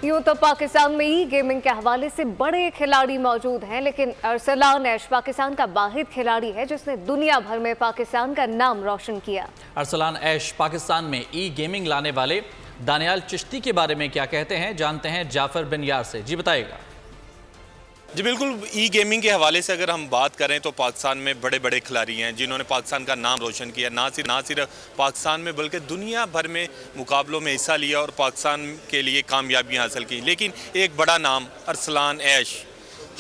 यूं तो पाकिस्तान में ई गेमिंग के हवाले से बड़े खिलाड़ी मौजूद हैं, लेकिन अरसलान ऐश पाकिस्तान का वाहिद खिलाड़ी है जिसने दुनिया भर में पाकिस्तान का नाम रोशन किया। अरसलान ऐश पाकिस्तान में ई गेमिंग लाने वाले दानियाल चिश्ती के बारे में क्या कहते हैं, जानते हैं जाफर बिन यार से। जी बताइएगा। जी बिल्कुल, ई गेमिंग के हवाले से अगर हम बात करें तो पाकिस्तान में बड़े बड़े खिलाड़ी हैं जिन्होंने पाकिस्तान का नाम रोशन किया। ना सिर्फ पाकिस्तान में बल्कि दुनिया भर में मुकाबलों में हिस्सा लिया और पाकिस्तान के लिए कामयाबियां हासिल की। लेकिन एक बड़ा नाम अरसलान ऐश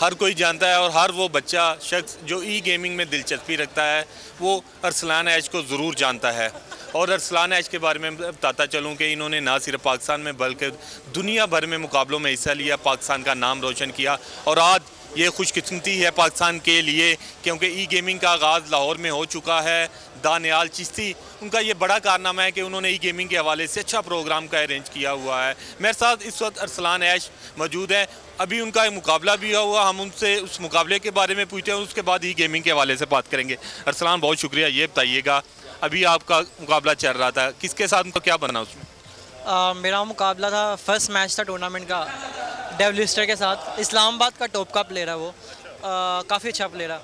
हर कोई जानता है और हर वो बच्चा शख्स जो ई गेमिंग में दिलचस्पी रखता है वो अरसलान ऐश को ज़रूर जानता है। और अरसलान ऐश के बारे में बताता चलूँ कि इन्होंने ना सिर्फ पाकिस्तान में बल्कि दुनिया भर में मुकाबलों में हिस्सा लिया, पाकिस्तान का नाम रोशन किया। और आज ये खुशकिस्मती है पाकिस्तान के लिए क्योंकि ई गेमिंग का आगाज़ लाहौर में हो चुका है। दानियाल चिश्ती, उनका ये बड़ा कारनामा है कि उन्होंने ई गेमिंग के हवाले से अच्छा प्रोग्राम का अरेंज किया हुआ है। मेरे साथ इस वक्त अरसलान ऐश मौजूद है। अभी उनका एक मुकाबला भी हुआ, हम उनसे उस मुकाबले के बारे में पूछते हैं, उसके बाद ई गेमिंग के हवाले से बात करेंगे। अरसलान, बहुत शुक्रिया। ये बताइएगा, अभी आपका मुकाबला चल रहा था, किसके साथ उनका क्या बना उसमें? मेरा मुकाबला था, फर्स्ट मैच था टूर्नामेंट का, डेवलिस्टर के साथ। इस्लामाबाद का टॉप का प्लेयर है वो, काफ़ी अच्छा प्लेयर है।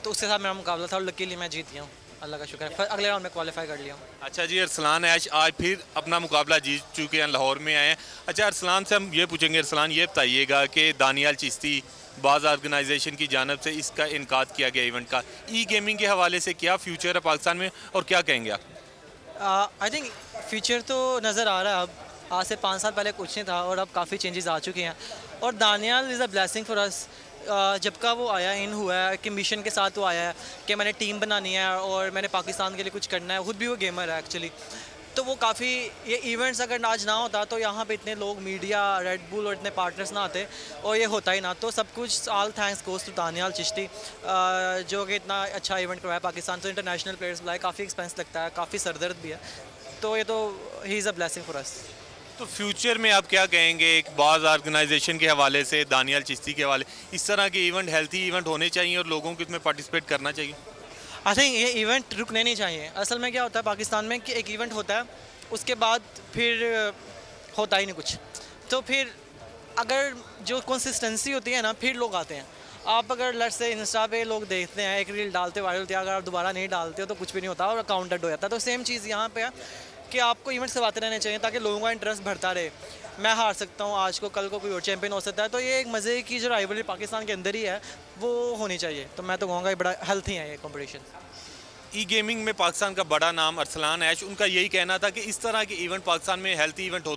तो उसके साथ मेरा मुकाबला था और लकीली मैं जीत गया हूँ, अल्लाह का शुक्र है। अगले राउंड में क्वालिफाई कर लिया हूँ। अच्छा जी, अरसलान ऐश आज फिर अपना मुकाबला जीत चुके हैं, लाहौर में आए हैं। अच्छा, अरसलान से हम ये पूछेंगे, अरसलान ये बताइएगा कि दानियाल चिश्ती बाज़ ऑर्गेनाइजेशन की जानब से इसका इनकाद किया गया इवेंट का, ई गेमिंग के हवाले से क्या फ्यूचर है पाकिस्तान में और क्या कहेंगे आप? आई थिंक फ्यूचर तो नज़र आ रहा है। अब आज से 5 साल पहले कुछ नहीं था और अब काफ़ी चेंजेस आ चुके हैं। और Daniyal is a blessing for us. जब का वो आया इन हुआ है कि मिशन के साथ वो आया है कि मैंने टीम बनानी है और मैंने पाकिस्तान के लिए कुछ करना है। खुद भी वो गेमर है एक्चुअली, तो वो काफ़ी ये इवेंट्स अगर आज ना होता तो यहाँ पे इतने लोग, मीडिया, रेड बुल और इतने पार्टनर्स ना आते और ये होता ही ना। तो सब कुछ all thanks goes to Daniyal Chishti जो कि इतना अच्छा इवेंट करवाया पाकिस्तान से। इंटरनेशनल प्लेयर्स बुलाए, काफ़ी एक्सपेंस लगता है, काफ़ी सरदर्द भी है, तो ये तो he is a blessing for us. तो फ्यूचर में आप क्या कहेंगे एक बाज़ ऑर्गेनाइजेशन के हवाले से, दानियाल चिश्ती के हवाले, इस तरह के इवेंट हेल्थी इवेंट होने चाहिए और लोगों को इसमें पार्टिसिपेट करना चाहिए? आई थिंक ये इवेंट रुकने नहीं चाहिए। असल में क्या होता है पाकिस्तान में कि एक इवेंट होता है, उसके बाद फिर होता ही नहीं कुछ। तो फिर अगर जो कंसिस्टेंसी होती है ना, फिर लोग आते हैं। आप अगर लट से इंस्टा पे लोग देखते हैं, एक रील डालते वायरल होती है, अगर आप दोबारा नहीं डालते हो तो कुछ भी नहीं होता और अकाउंट डेड हो जाता है। तो सेम चीज़ यहाँ पे है कि आपको इवेंट्स करवाते रहने चाहिए ताकि लोगों का इंटरेस्ट बढ़ता रहे। मैं हार सकता हूँ आज को, कल को कोई और चैंपियन हो सकता है। तो ये एक मज़े की जो राइवलरी पाकिस्तान के अंदर ही है वो होनी चाहिए। तो मैं तो कहूँगा ये बड़ा हेल्थी है ये कॉम्पिटिशन। ई गेमिंग में पाकिस्तान का बड़ा नाम अरसलान ऐश, उनका यही कहना था कि इस तरह के इवेंट पाकिस्तान में हेल्थी इवेंट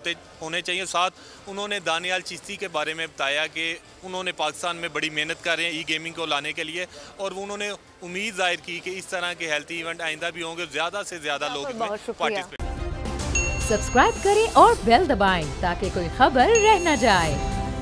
होने चाहिए। साथ उन्होंने दानियाल चिश्ती के बारे में बताया कि उन्होंने पाकिस्तान में बड़ी मेहनत कर रहे हैं ई गेमिंग को लाने के लिए और उन्होंने उम्मीद जाहिर की कि इस तरह के हेल्थी इवेंट आइंदा भी होंगे, ज़्यादा से ज़्यादा लोग इसमें पार्टिसिपेट। सब्सक्राइब करें और बेल दबाएं ताकि कोई खबर रह न जाए।